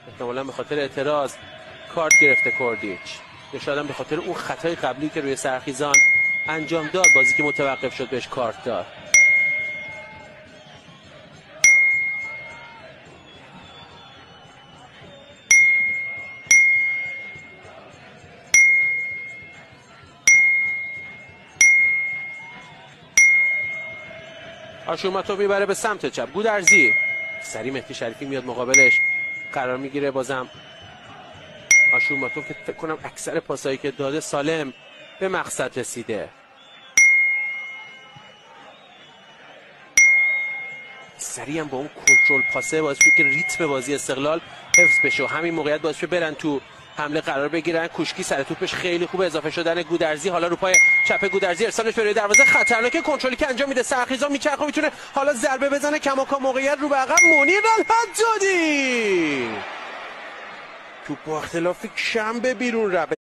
احتمالا به خاطر اعتراض کارت گرفته کوردیچ، یا شاید هم به خاطر اون خطای قبلی که روی سرخیزان انجام داد بازی که متوقف شد بهش کارت داد. آشورماتوف میبره به سمت چپ. گودرزی سری مهدی شریفی میاد مقابلش قرار میگیره. بازم آشورماتوف که فکر کنم اکثر پاسایی که داده سالم به مقصد رسیده. سریع هم با اون کنترل پاسه باعث شد که ریتم بازی استقلال حفظ بشه و همین موقعیت باعث شد برن تو حمله قرار بگیرن. کوشکی سر توپش خیلی خوب، اضافه شدن گودرزی. حالا رو پای چپ گودرزی ارسالش به روی دروازه خطرناکه. کنترلی که انجام میده سرخیزان میچرخه، میتونه حالا ضربه بزنه. کماکان موقعیت رو به عقب. منیر الحجادی توپ با اختلاف کم به بیرون رفت.